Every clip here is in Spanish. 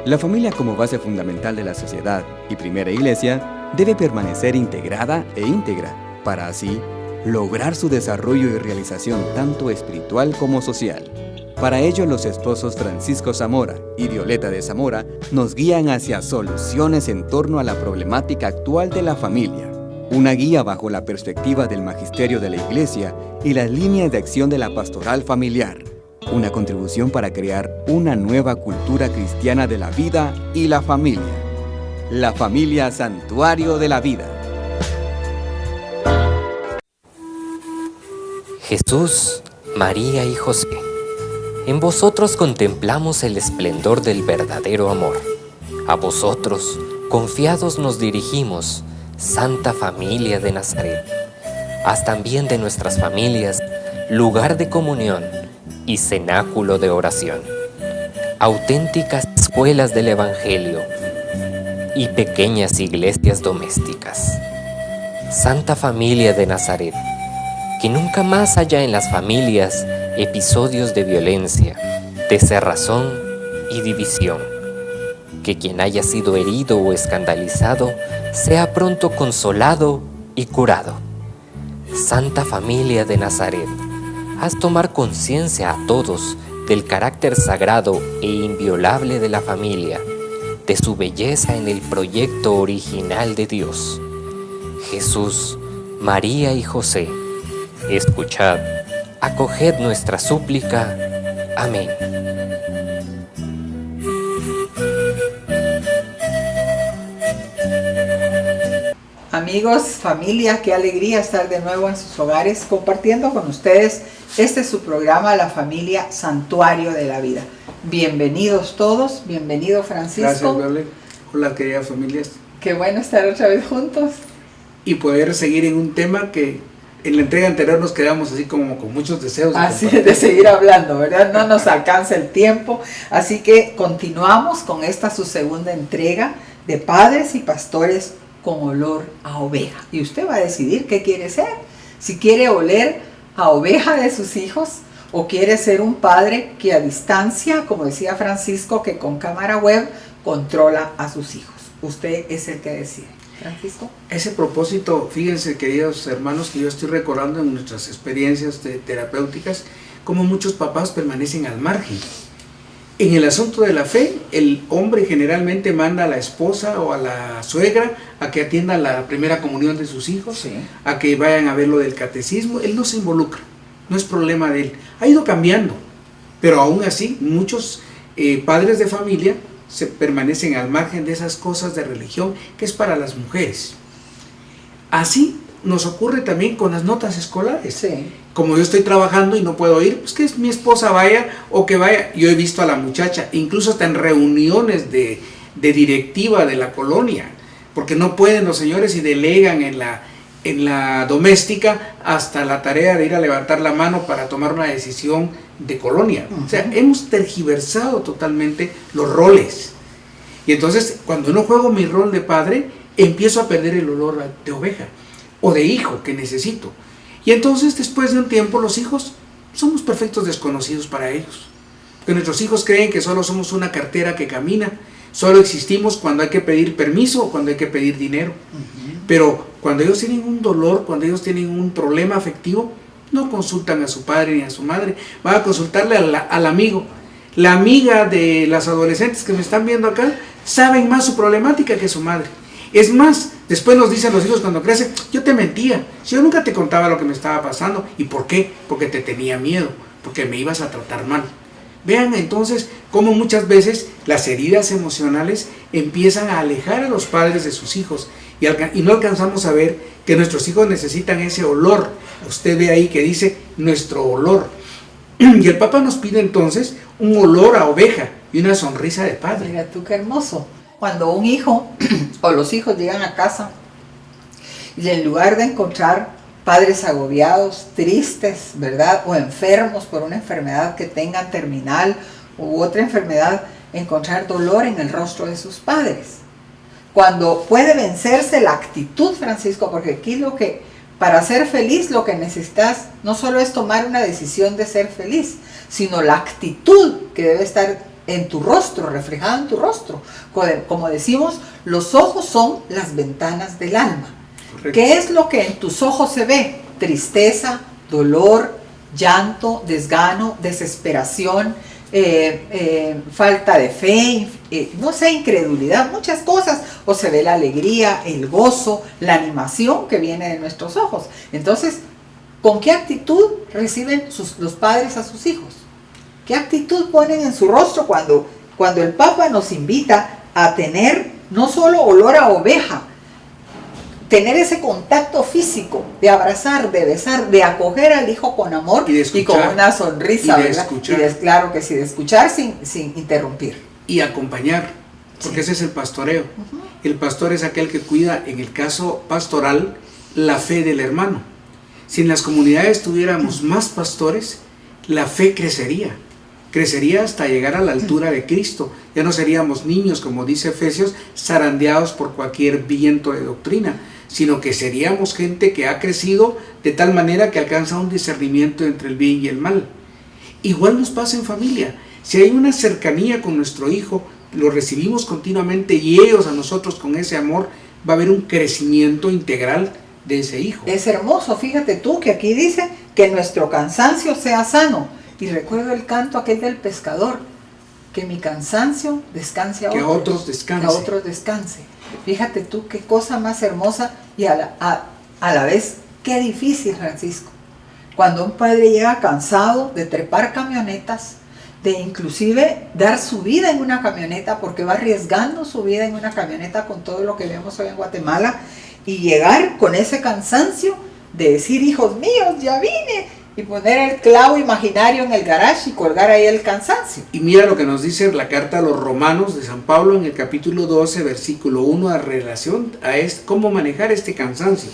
La familia como base fundamental de la sociedad y primera iglesia debe permanecer integrada e íntegra para así lograr su desarrollo y realización tanto espiritual como social. Para ello, los esposos Francisco Zamora y Violeta de Zamora nos guían hacia soluciones en torno a la problemática actual de la familia. Una guía bajo la perspectiva del magisterio de la Iglesia y las líneas de acción de la pastoral familiar. Una contribución para crear una nueva cultura cristiana de la vida y la familia. La familia Santuario de la Vida. Jesús, María y José, en vosotros contemplamos el esplendor del verdadero amor. A vosotros, confiados nos dirigimos, Santa Familia de Nazaret. Haz también de nuestras familias lugar de comunión y cenáculo de oración, auténticas escuelas del Evangelio y pequeñas iglesias domésticas. Santa Familia de Nazaret, que nunca más haya en las familias episodios de violencia, de cerrazón y división. Que quien haya sido herido o escandalizado sea pronto consolado y curado. Santa Familia de Nazaret, haz tomar conciencia a todos del carácter sagrado e inviolable de la familia, de su belleza en el proyecto original de Dios. Jesús, María y José, escuchad, acoged nuestra súplica. Amén. Amigos, familia, qué alegría estar de nuevo en sus hogares compartiendo con ustedes. Este es su programa, La Familia Santuario de la Vida. Bienvenidos todos, bienvenido Francisco. Gracias, Viole. Hola, queridas familias. Qué bueno estar otra vez juntos. Y poder seguir en un tema que en la entrega anterior nos quedamos así como con muchos deseos. Así es, de seguir hablando, ¿verdad? No nos alcanza el tiempo. Así que continuamos con esta su segunda entrega de Padres y Pastores con olor a oveja. Y usted va a decidir qué quiere ser. Si quiere oler a oveja de sus hijos o quiere ser un padre que a distancia, como decía Francisco, que con cámara web controla a sus hijos. Usted es el que decide. Francisco. Ese propósito, fíjense, queridos hermanos, que yo estoy recordando en nuestras experiencias terapéuticas, como muchos papás permanecen al margen. En el asunto de la fe, el hombre generalmente manda a la esposa o a la suegra a que atienda la primera comunión de sus hijos, sí, a que vayan a ver lo del catecismo. Él no se involucra, no es problema de él. Ha ido cambiando, pero aún así muchos padres de familia se permanecen al margen de esas cosas de religión que es para las mujeres. Así nos ocurre también con las notas escolares. Sí. Como yo estoy trabajando y no puedo ir, pues que mi esposa vaya o que vaya. Yo he visto a la muchacha, incluso hasta en reuniones de directiva de la colonia, porque no pueden los señores y delegan en la doméstica hasta la tarea de ir a levantar la mano para tomar una decisión de colonia. O sea, hemos tergiversado totalmente los roles. Y entonces, cuando no juego mi rol de padre, empiezo a perder el olor de oveja o de hijo que necesito. Y entonces, después de un tiempo, los hijos somos perfectos desconocidos para ellos. Porque nuestros hijos creen que solo somos una cartera que camina, solo existimos cuando hay que pedir permiso o cuando hay que pedir dinero. Pero cuando ellos tienen un dolor, cuando ellos tienen un problema afectivo, no consultan a su padre ni a su madre, van a consultarle al amigo. La amiga de las adolescentes que me están viendo acá saben más su problemática que su madre. Es más, después nos dicen los hijos cuando crecen, yo te mentía, yo nunca te contaba lo que me estaba pasando. ¿Y por qué? Porque te tenía miedo, porque me ibas a tratar mal. Vean entonces cómo muchas veces las heridas emocionales empiezan a alejar a los padres de sus hijos y no alcanzamos a ver que nuestros hijos necesitan ese olor. Usted ve ahí que dice nuestro olor. Y el Papa nos pide entonces un olor a oveja y una sonrisa de padre. Mira tú qué hermoso. Cuando un hijo o los hijos llegan a casa y en lugar de encontrar padres agobiados, tristes, ¿verdad? O enfermos por una enfermedad que tengan terminal u otra enfermedad, encontrar dolor en el rostro de sus padres. Cuando puede vencerse la actitud, Francisco, porque aquí para ser feliz lo que necesitas no solo es tomar una decisión de ser feliz, sino la actitud que debe estar en tu rostro, reflejado en tu rostro. Como decimos, los ojos son las ventanas del alma. Correcto. ¿Qué es lo que en tus ojos se ve? Tristeza, dolor, llanto, desgano, desesperación, falta de fe, no sé, incredulidad, muchas cosas. O se ve la alegría, el gozo, la animación que viene de nuestros ojos. Entonces, ¿con qué actitud reciben los padres a sus hijos? ¿Qué actitud ponen en su rostro cuando el Papa nos invita a tener no solo olor a oveja, tener ese contacto físico, de abrazar, de besar, de acoger al hijo con amor y con una sonrisa, ¿verdad? Claro que sí, de escuchar sin interrumpir. Y acompañar, porque ese es el pastoreo. El pastor es aquel que cuida, en el caso pastoral, la fe del hermano. Si en las comunidades tuviéramos más pastores, la fe crecería hasta llegar a la altura de Cristo. Ya no seríamos niños, como dice Efesios, zarandeados por cualquier viento de doctrina, sino que seríamos gente que ha crecido de tal manera que alcanza un discernimiento entre el bien y el mal. Igual nos pasa en familia. Si hay una cercanía con nuestro hijo, lo recibimos continuamente y ellos a nosotros con ese amor, va a haber un crecimiento integral de ese hijo. Es hermoso, fíjate tú que aquí dice que nuestro cansancio sea sano. Y recuerdo el canto aquel del pescador, que mi cansancio descanse a otros. Que a otros descanse. Fíjate tú qué cosa más hermosa y a la vez qué difícil, Francisco. Cuando un padre llega cansado de trepar camionetas, de inclusive dar su vida en una camioneta, porque va arriesgando su vida en una camioneta con todo lo que vemos hoy en Guatemala, y llegar con ese cansancio de decir, hijos míos, ya vine, y poner el clavo imaginario en el garage y colgar ahí el cansancio. Y mira lo que nos dice la carta a los Romanos de San Pablo en el capítulo 12, versículo 1, a relación a cómo manejar este cansancio.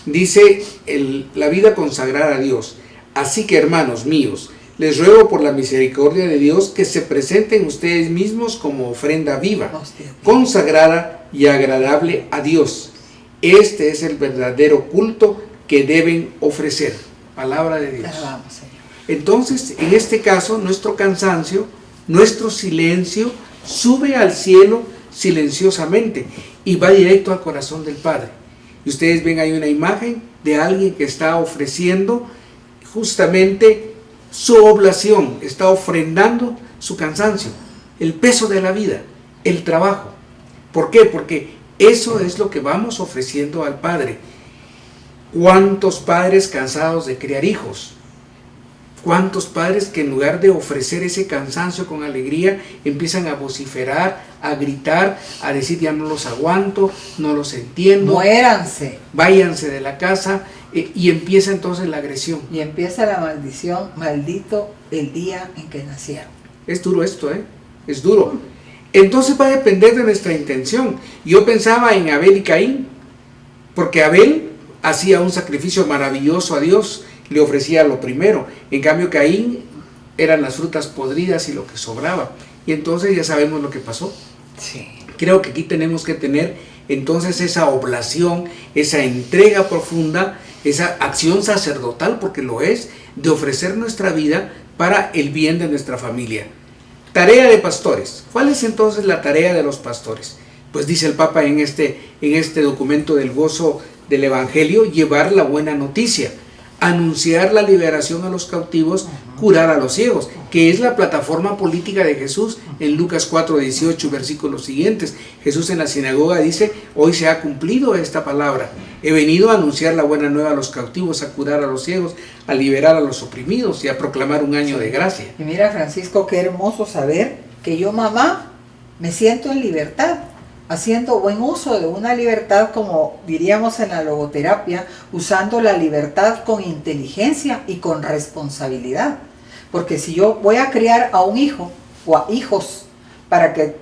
Dice la vida consagrada a Dios. Así que, hermanos míos, les ruego por la misericordia de Dios que se presenten ustedes mismos como ofrenda viva, consagrada y agradable a Dios. Este es el verdadero culto que deben ofrecer. Palabra de Dios. Entonces, en este caso, nuestro cansancio, nuestro silencio, sube al cielo silenciosamente y va directo al corazón del Padre. Y ustedes ven ahí una imagen de alguien que está ofreciendo justamente su oblación, está ofrendando su cansancio, el peso de la vida, el trabajo. ¿Por qué? Porque eso es lo que vamos ofreciendo al Padre. ¿Cuántos padres cansados de criar hijos? ¿Cuántos padres que en lugar de ofrecer ese cansancio con alegría empiezan a vociferar, a gritar, a decir ya no los aguanto, no los entiendo, muéranse, váyanse de la casa, y empieza entonces la agresión. Y empieza la maldición, maldito el día en que nacieron. Es duro esto, es duro. Entonces va a depender de nuestra intención. Yo pensaba en Abel y Caín, porque Abel hacía un sacrificio maravilloso a Dios, le ofrecía lo primero. En cambio Caín eran las frutas podridas y lo que sobraba. Y entonces ya sabemos lo que pasó. Sí. Creo que aquí tenemos que tener entonces esa oblación, esa entrega profunda, esa acción sacerdotal, porque lo es, de ofrecer nuestra vida para el bien de nuestra familia. Tarea de pastores. ¿Cuál es entonces la tarea de los pastores? Pues dice el Papa en este documento del gozo del Evangelio, llevar la buena noticia, anunciar la liberación a los cautivos, curar a los ciegos, que es la plataforma política de Jesús en Lucas 4:18, versículos siguientes. Jesús en la sinagoga dice, hoy se ha cumplido esta palabra, he venido a anunciar la buena nueva a los cautivos, a curar a los ciegos, a liberar a los oprimidos y a proclamar un año de gracia. Y mira, Francisco, qué hermoso saber que yo, mamá, me siento en libertad, haciendo buen uso de una libertad, como diríamos en la logoterapia, usando la libertad con inteligencia y con responsabilidad. Porque si yo voy a criar a un hijo o a hijos para que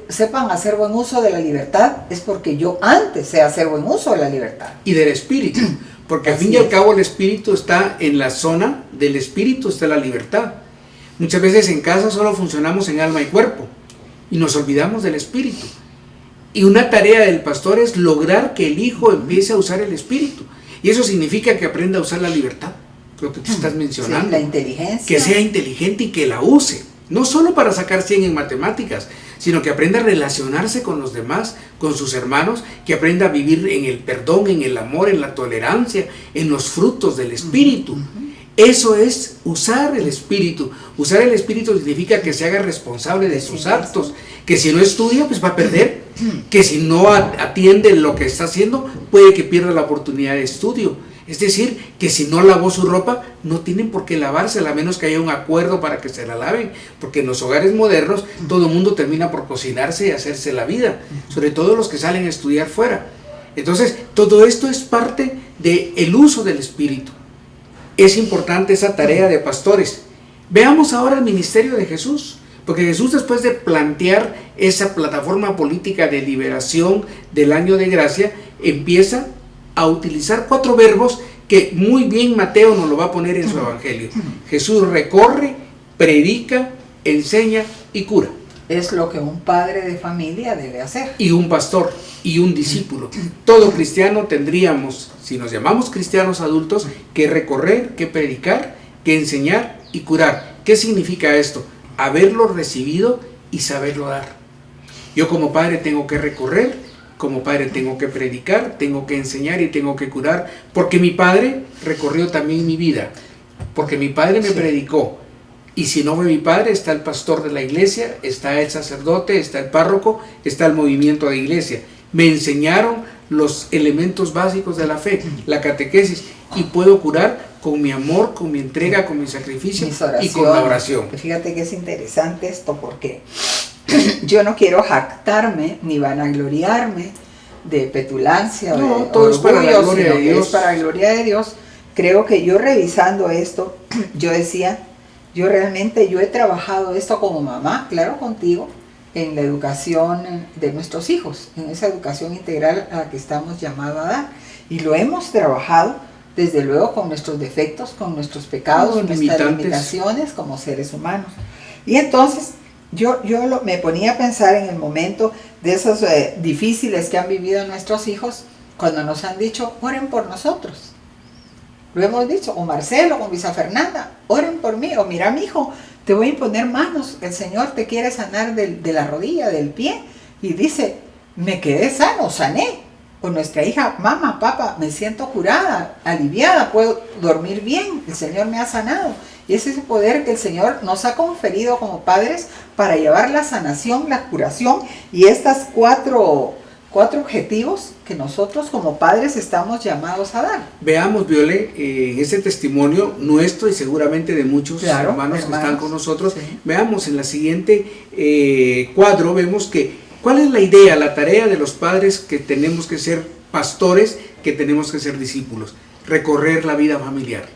sepan hacer buen uso de la libertad, es porque yo antes sé hacer buen uso de la libertad. Y del espíritu, porque al fin y al cabo el espíritu está en la zona del espíritu, está la libertad. Muchas veces en casa solo funcionamos en alma y cuerpo y nos olvidamos del espíritu. Y una tarea del pastor es lograr que el hijo empiece a usar el espíritu. Y eso significa que aprenda a usar la libertad, lo que tú estás mencionando. Sí, la inteligencia. Que sea inteligente y que la use. no solo para sacar 100 en matemáticas, sino que aprenda a relacionarse con los demás, con sus hermanos, que aprenda a vivir en el perdón, en el amor, en la tolerancia, en los frutos del Espíritu. Eso es usar el Espíritu. Usar el Espíritu significa que se haga responsable de sus actos, que si no estudia, pues va a perder, que si no atiende lo que está haciendo, puede que pierda la oportunidad de estudio. Es decir, que si no lavó su ropa, no tienen por qué lavársela, a menos que haya un acuerdo para que se la laven, porque en los hogares modernos todo el mundo termina por cocinarse y hacerse la vida, sobre todo los que salen a estudiar fuera. Entonces, todo esto es parte del uso del Espíritu. Es importante esa tarea de pastores. Veamos ahora el ministerio de Jesús, porque Jesús, después de plantear esa plataforma política de liberación del año de gracia, empieza a utilizar 4 verbos que muy bien Mateo nos lo va a poner en su evangelio. Jesús recorre, predica, enseña y cura. Es lo que un padre de familia debe hacer. Y un pastor y un discípulo. Todo cristiano tendríamos, si nos llamamos cristianos adultos, que recorrer, que predicar, que enseñar y curar. ¿Qué significa esto? Haberlo recibido y saberlo dar. Yo como padre tengo que recorrer, como padre tengo que predicar, tengo que enseñar y tengo que curar, porque mi padre recorrió también mi vida, porque mi padre me predicó. Y si no fue mi padre, está el pastor de la iglesia, está el sacerdote, está el párroco, está el movimiento de iglesia. Me enseñaron los elementos básicos de la fe, la catequesis, y puedo curar con mi amor, con mi entrega, con mi sacrificio y con la oración. Fíjate que es interesante esto, porque yo no quiero jactarme ni vanagloriarme de petulancia, no, de todo orgullo, es para la gloria de Dios. es para la gloria de Dios. Creo que yo revisando esto, yo decía, yo he trabajado esto como mamá, claro, contigo, en la educación de nuestros hijos, en esa educación integral a la que estamos llamados a dar. Y lo hemos trabajado, desde luego, con nuestros defectos, con nuestros pecados, nuestras limitaciones como seres humanos. Y entonces, yo me ponía a pensar en el momento de esos difíciles que han vivido nuestros hijos, cuando nos han dicho, oren por nosotros. Lo hemos dicho, con Marcelo, con Luisa Fernanda, oren por mí, o mira, mi hijo, te voy a imponer manos, el Señor te quiere sanar de la rodilla, del pie, y dice, me quedé sano, sané. O nuestra hija, mamá, papá, me siento curada, aliviada, puedo dormir bien, el Señor me ha sanado. Y es ese poder que el Señor nos ha conferido como padres para llevar la sanación, la curación y estas cuatro objetivos que nosotros como padres estamos llamados a dar. Veamos, Viole, en ese testimonio nuestro y seguramente de muchos hermanos que están con nosotros, sí. Veamos en la siguiente cuadro, vemos que ¿cuál es la idea, la tarea de los padres que tenemos que ser pastores, que tenemos que ser discípulos? Recorrer la vida familiar.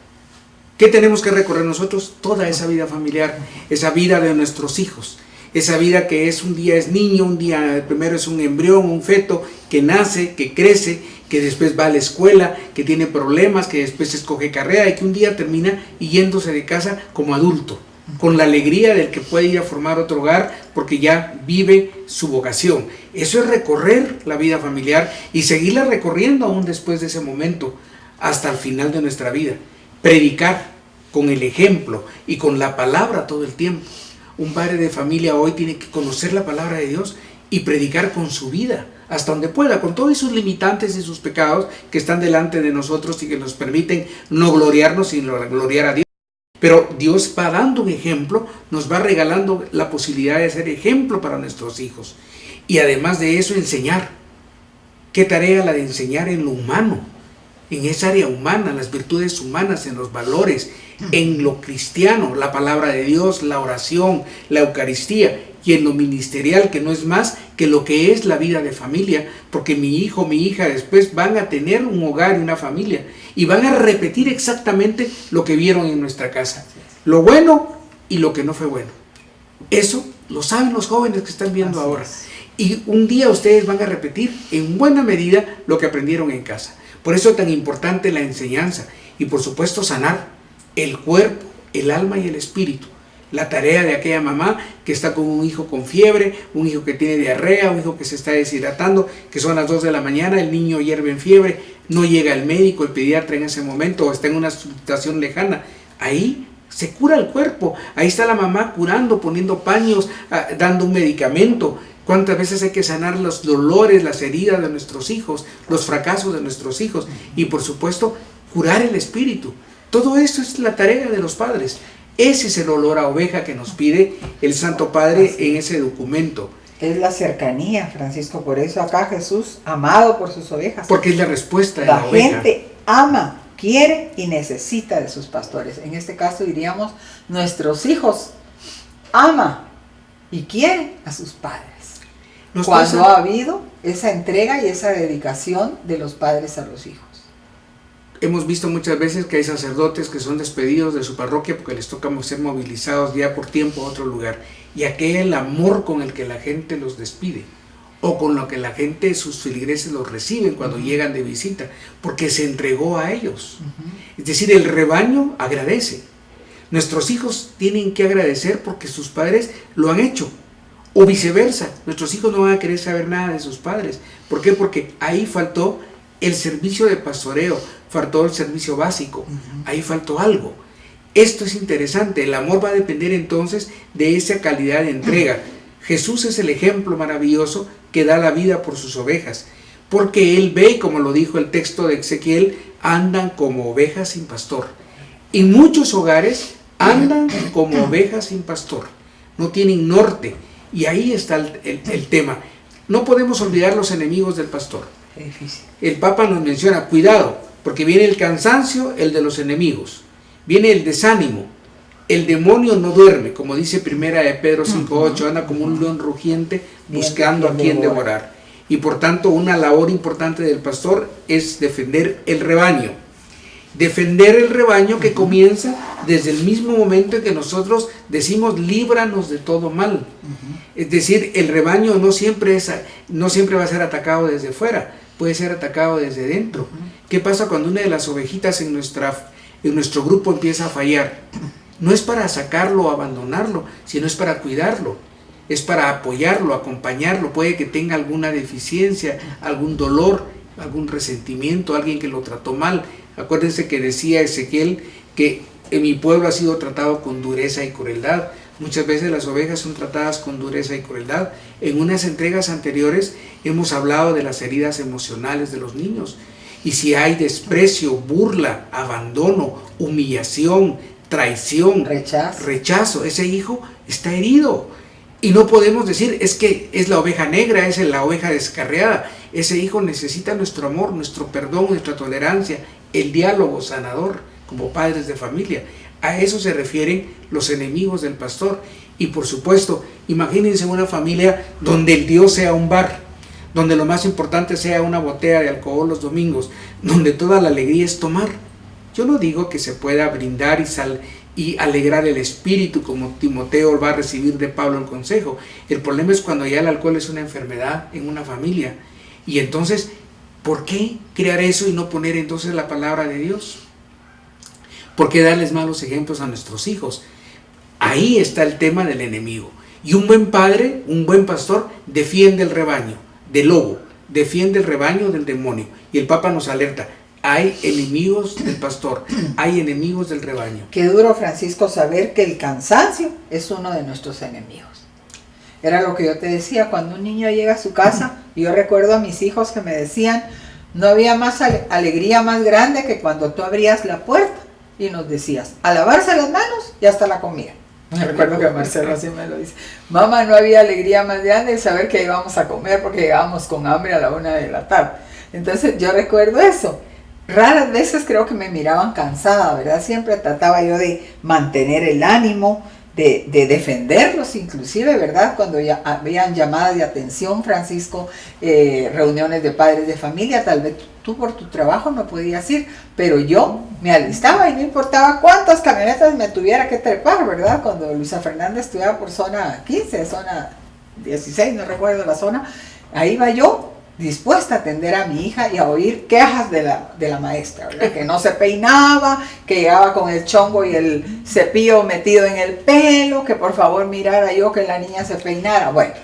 ¿Qué tenemos que recorrer nosotros? Toda esa vida familiar, esa vida de nuestros hijos. Esa vida que un día es niño, un día primero es un embrión, un feto, que nace, que crece, que después va a la escuela, que tiene problemas, que después escoge carrera y que un día termina yéndose de casa como adulto, con la alegría del que puede ir a formar otro hogar porque ya vive su vocación. Eso es recorrer la vida familiar y seguirla recorriendo aún después de ese momento, hasta el final de nuestra vida. Predicar con el ejemplo y con la palabra todo el tiempo. Un padre de familia hoy tiene que conocer la palabra de Dios y predicar con su vida, hasta donde pueda, con todos sus limitantes y sus pecados que están delante de nosotros y que nos permiten no gloriarnos, sino gloriar a Dios. Pero Dios va dando un ejemplo, nos va regalando la posibilidad de ser ejemplo para nuestros hijos. Y además de eso, enseñar. ¿Qué tarea la de enseñar en lo humano? En esa área humana, las virtudes humanas, en los valores, en lo cristiano, la palabra de Dios, la oración, la Eucaristía, y en lo ministerial, que no es más que lo que es la vida de familia, porque mi hijo, mi hija después van a tener un hogar y una familia, y van a repetir exactamente lo que vieron en nuestra casa, lo bueno y lo que no fue bueno. Eso lo saben los jóvenes que están viendo ahora, y un día ustedes van a repetir en buena medida lo que aprendieron en casa. Por eso es tan importante la enseñanza y por supuesto sanar el cuerpo, el alma y el espíritu. La tarea de aquella mamá que está con un hijo con fiebre, un hijo que tiene diarrea, un hijo que se está deshidratando, que son las 2 de la mañana, el niño hierve en fiebre, no llega el médico, el pediatra en ese momento o está en una situación lejana. Ahí Se cura el cuerpo. Ahí está la mamá curando, poniendo paños, dando un medicamento. ¿Cuántas veces hay que sanar los dolores, las heridas de nuestros hijos, los fracasos de nuestros hijos? Y por supuesto, curar el espíritu. Todo eso es la tarea de los padres. Ese es el olor a oveja que nos pide el Santo Padre en ese documento. Es la cercanía, Francisco. Por eso acá Jesús, amado por sus ovejas. Porque es la respuesta de la oveja. La gente ama, quiere y necesita de sus pastores. En este caso diríamos, nuestros hijos ama y quiere a sus padres. Cuando ha habido esa entrega y esa dedicación de los padres a los hijos. Hemos visto muchas veces que hay sacerdotes que son despedidos de su parroquia porque les toca ser movilizados ya por tiempo a otro lugar. Y aquel amor con el que la gente los despide, o con lo que la gente, sus feligreses los reciben cuando llegan de visita, porque se entregó a ellos. Es decir, el rebaño agradece. Nuestros hijos tienen que agradecer porque sus padres lo han hecho. O viceversa, nuestros hijos no van a querer saber nada de sus padres. ¿Por qué? Porque ahí faltó el servicio de pastoreo, faltó el servicio básico, ahí faltó algo. Esto es interesante, el amor va a depender entonces de esa calidad de entrega. Jesús es el ejemplo maravilloso que da la vida por sus ovejas, porque Él ve, como lo dijo el texto de Ezequiel, andan como ovejas sin pastor. En muchos hogares andan como ovejas sin pastor, no tienen norte, y ahí está el tema. No podemos olvidar los enemigos del pastor. El Papa nos menciona, cuidado, porque viene el cansancio, el de los enemigos, viene el desánimo, el demonio no duerme, como dice primera de Pedro 5:8, anda como un león rugiente buscando a quien devorar. Y por tanto una labor importante del pastor es defender el rebaño. Defender el rebaño que comienza desde el mismo momento en que nosotros decimos líbranos de todo mal. Es decir, el rebaño no siempre va a ser atacado desde fuera, puede ser atacado desde dentro. ¿Qué pasa cuando una de las ovejitas en nuestro grupo empieza a fallar? No es para sacarlo o abandonarlo, sino es para cuidarlo, es para apoyarlo, acompañarlo. Puede que tenga alguna deficiencia, algún dolor, algún resentimiento, alguien que lo trató mal. Acuérdense que decía Ezequiel que en mi pueblo ha sido tratado con dureza y crueldad. Muchas veces las ovejas son tratadas con dureza y crueldad. En unas entregas anteriores hemos hablado de las heridas emocionales de los niños. Y si hay desprecio, burla, abandono, humillación, traición, rechazo, ese hijo está herido. Y no podemos decir, es que es la oveja negra, es la oveja descarriada. Ese hijo necesita nuestro amor, nuestro perdón, nuestra tolerancia, el diálogo sanador como padres de familia. A eso se refieren los enemigos del pastor. Y por supuesto, imagínense una familia donde el Dios sea un bar, donde lo más importante sea una botella de alcohol los domingos, donde toda la alegría es tomar. Yo no digo que se pueda brindar y alegrar el espíritu como Timoteo va a recibir de Pablo el consejo. El problema es cuando ya el alcohol es una enfermedad en una familia. Y entonces, ¿por qué crear eso y no poner entonces la palabra de Dios? ¿Por qué darles malos ejemplos a nuestros hijos? Ahí está el tema del enemigo. Y un buen padre, un buen pastor, defiende el rebaño del lobo, defiende el rebaño del demonio. Y el Papa nos alerta, hay enemigos del pastor, hay enemigos del rebaño. Qué duro, Francisco, saber que el cansancio es uno de nuestros enemigos. Era lo que yo te decía, cuando un niño llega a su casa, yo recuerdo a mis hijos que me decían, no había más alegría más grande que cuando tú abrías la puerta y nos decías, a lavarse las manos y hasta la comida. Me recuerdo que Marcelo así me lo dice. Mamá, no había alegría más grande de saber que íbamos a comer porque llegábamos con hambre a la 1 de la tarde. Entonces yo recuerdo eso. Raras veces creo que me miraban cansada, ¿verdad? Siempre trataba yo de mantener el ánimo, de defenderlos inclusive, ¿verdad? Cuando ya habían llamadas de atención, Francisco, reuniones de padres de familia, tal vez tú por tu trabajo no podías ir, pero yo me alistaba y no importaba cuántas camionetas me tuviera que trepar, ¿verdad? Cuando Luisa Fernández estudiaba por zona 15, zona 16, no recuerdo la zona, ahí iba yo, dispuesta a atender a mi hija y a oír quejas de la maestra, ¿verdad? Que no se peinaba, que llegaba con el chongo y el cepillo metido en el pelo, que por favor mirara yo que la niña se peinara. Bueno,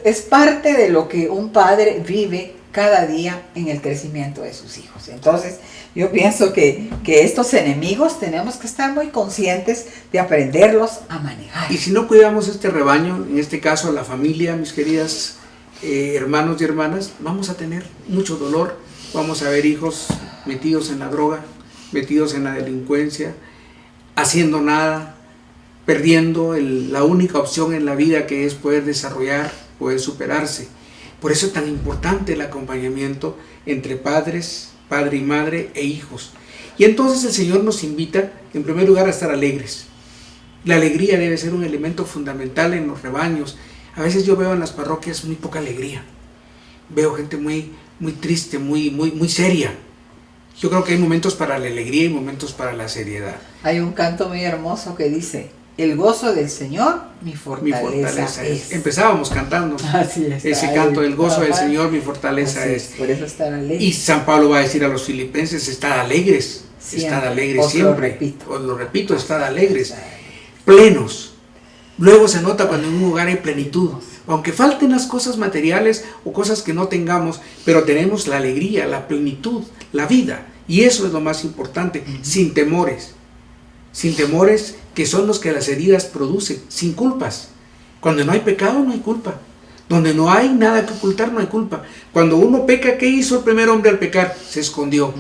es parte de lo que un padre vive cada día en el crecimiento de sus hijos. Entonces, yo pienso que estos enemigos tenemos que estar muy conscientes de aprenderlos a manejar. Y si no cuidamos este rebaño, en este caso la familia, mis queridas hermanos y hermanas, vamos a tener mucho dolor, vamos a ver hijos metidos en la droga, metidos en la delincuencia, haciendo nada, perdiendo la única opción en la vida, que es poder desarrollar, poder superarse. Por eso es tan importante el acompañamiento entre padres, padre y madre e hijos. Y entonces el Señor nos invita, en primer lugar, a estar alegres. La alegría debe ser un elemento fundamental en los rebaños. A veces yo veo en las parroquias muy poca alegría. Veo gente muy triste, muy seria. Yo creo que hay momentos para la alegría y momentos para la seriedad. Hay un canto muy hermoso que dice: el gozo del Señor, mi fortaleza es. Empezábamos cantando ese canto, el gozo del Señor, mi fortaleza es. Por eso estar alegre. Y San Pablo va a decir a los filipenses: estad alegres, estad alegres siempre. Os lo repito, estad alegres, plenos. Luego se nota cuando en un hogar hay plenitud, aunque falten las cosas materiales o cosas que no tengamos, pero tenemos la alegría, la plenitud, la vida, y eso es lo más importante, sin temores que son los que las heridas producen, sin culpas. Cuando no hay pecado no hay culpa, donde no hay nada que ocultar no hay culpa. Cuando uno peca, ¿qué hizo el primer hombre al pecar? Se escondió.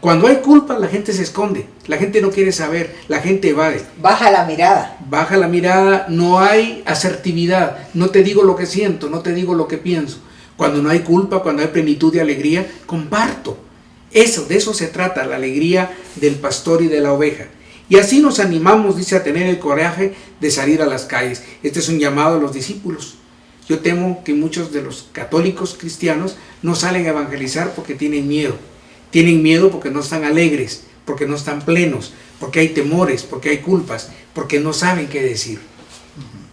Cuando hay culpa, la gente se esconde, la gente no quiere saber, la gente evade. Baja la mirada, no hay asertividad, no te digo lo que siento, no te digo lo que pienso. Cuando no hay culpa, cuando hay plenitud y alegría, comparto. De eso se trata, la alegría del pastor y de la oveja. Y así nos animamos, dice, a tener el coraje de salir a las calles. Este es un llamado a los discípulos. Yo temo que muchos de los católicos cristianos no salen a evangelizar porque tienen miedo. Tienen miedo porque no están alegres, porque no están plenos, porque hay temores, porque hay culpas, porque no saben qué decir.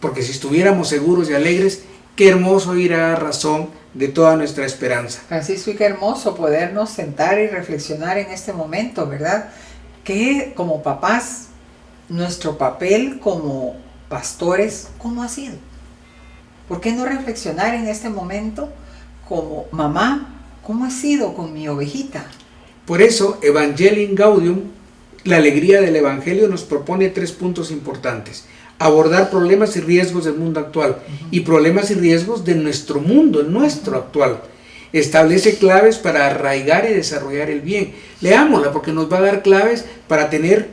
Porque si estuviéramos seguros y alegres, qué hermoso ir a dar razón de toda nuestra esperanza. Francisco, y qué hermoso podernos sentar y reflexionar en este momento, ¿verdad? Que como papás, nuestro papel como pastores, ¿cómo ha sido? ¿Por qué no reflexionar en este momento como mamá? ¿Cómo ha sido con mi ovejita? Por eso, Evangelii Gaudium, la alegría del Evangelio, nos propone 3 puntos importantes. Abordar problemas y riesgos del mundo actual y problemas y riesgos de nuestro mundo, el nuestro actual. Establece claves para arraigar y desarrollar el bien. Leámosla porque nos va a dar claves para tener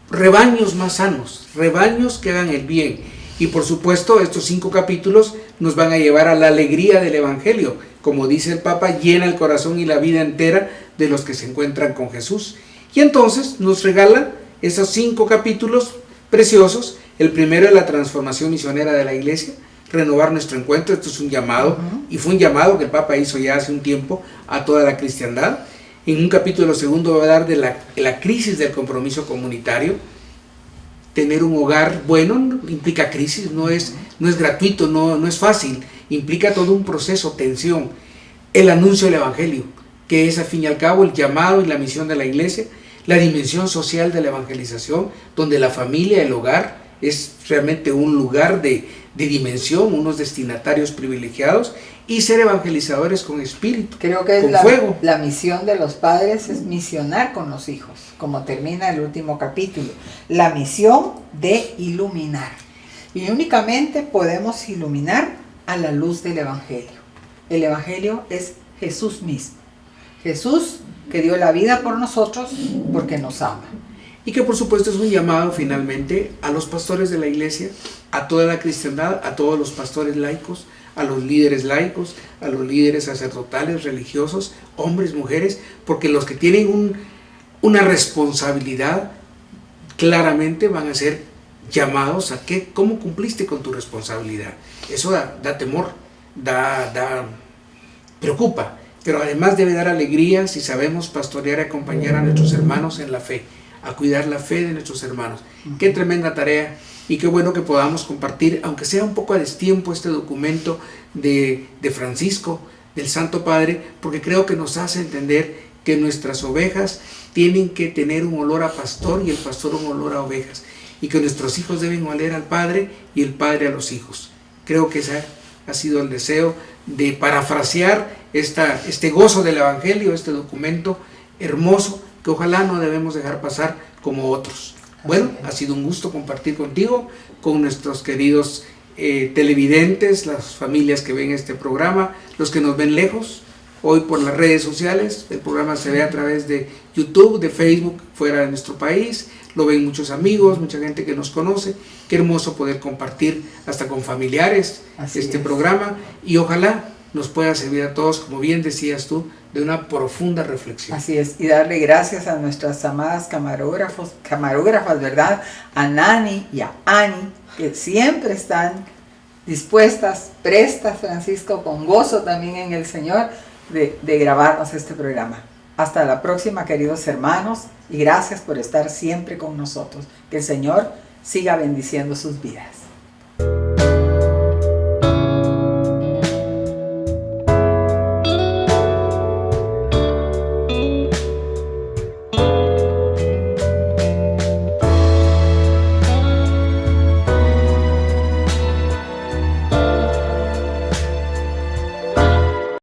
rebaños más sanos, rebaños que hagan el bien. Y por supuesto, estos 5 capítulos nos van a llevar a la alegría del Evangelio. Como dice el Papa, llena el corazón y la vida entera de los que se encuentran con Jesús. Y entonces nos regalan esos 5 capítulos preciosos. El primero es la transformación misionera de la Iglesia, renovar nuestro encuentro. Esto es un llamado, y fue un llamado que el Papa hizo ya hace un tiempo a toda la cristiandad. En un capítulo segundo va a hablar de la crisis del compromiso comunitario. Tener un hogar bueno implica crisis, no es gratuito, no es fácil, implica todo un proceso, tensión. El anuncio del Evangelio, que es al fin y al cabo el llamado y la misión de la Iglesia, la dimensión social de la evangelización, donde la familia, el hogar, es realmente un lugar de dimensión, unos destinatarios privilegiados, y ser evangelizadores con espíritu, creo que con es fuego. La misión de los padres es misionar con los hijos, como termina el último capítulo. La misión de iluminar. Y únicamente podemos iluminar a la luz del Evangelio. El Evangelio es Jesús mismo. Jesús que dio la vida por nosotros porque nos ama. Y que por supuesto es un llamado finalmente a los pastores de la Iglesia, a toda la cristiandad, a todos los pastores laicos, a los líderes laicos, a los líderes sacerdotales, religiosos, hombres, mujeres, porque los que tienen una responsabilidad claramente van a ser llamados a cómo cumpliste con tu responsabilidad. Eso da temor, preocupa, pero además debe dar alegría si sabemos pastorear y acompañar a nuestros hermanos en la fe, a cuidar la fe de nuestros hermanos. Qué tremenda tarea, y qué bueno que podamos compartir, aunque sea un poco a destiempo, este documento de Francisco, del Santo Padre, porque creo que nos hace entender que nuestras ovejas tienen que tener un olor a pastor y el pastor un olor a ovejas, y que nuestros hijos deben oler al Padre y el Padre a los hijos. Creo que ese ha sido el deseo de parafrasear este gozo del Evangelio, este documento hermoso que ojalá no debemos dejar pasar como otros. Bueno, ha sido un gusto compartir contigo, con nuestros queridos televidentes, las familias que ven este programa, los que nos ven lejos, hoy por las redes sociales. El programa se ve a través de YouTube, de Facebook, fuera de nuestro país, lo ven muchos amigos, mucha gente que nos conoce. Qué hermoso poder compartir hasta con familiares este programa, y ojalá nos pueda servir a todos, como bien decías tú, de una profunda reflexión. Así es, y darle gracias a nuestras amadas camarógrafas, ¿verdad? A Nani y a Ani, que siempre están dispuestas, prestas, Francisco, con gozo también en el Señor, de grabarnos este programa. Hasta la próxima, queridos hermanos, y gracias por estar siempre con nosotros. Que el Señor siga bendiciendo sus vidas.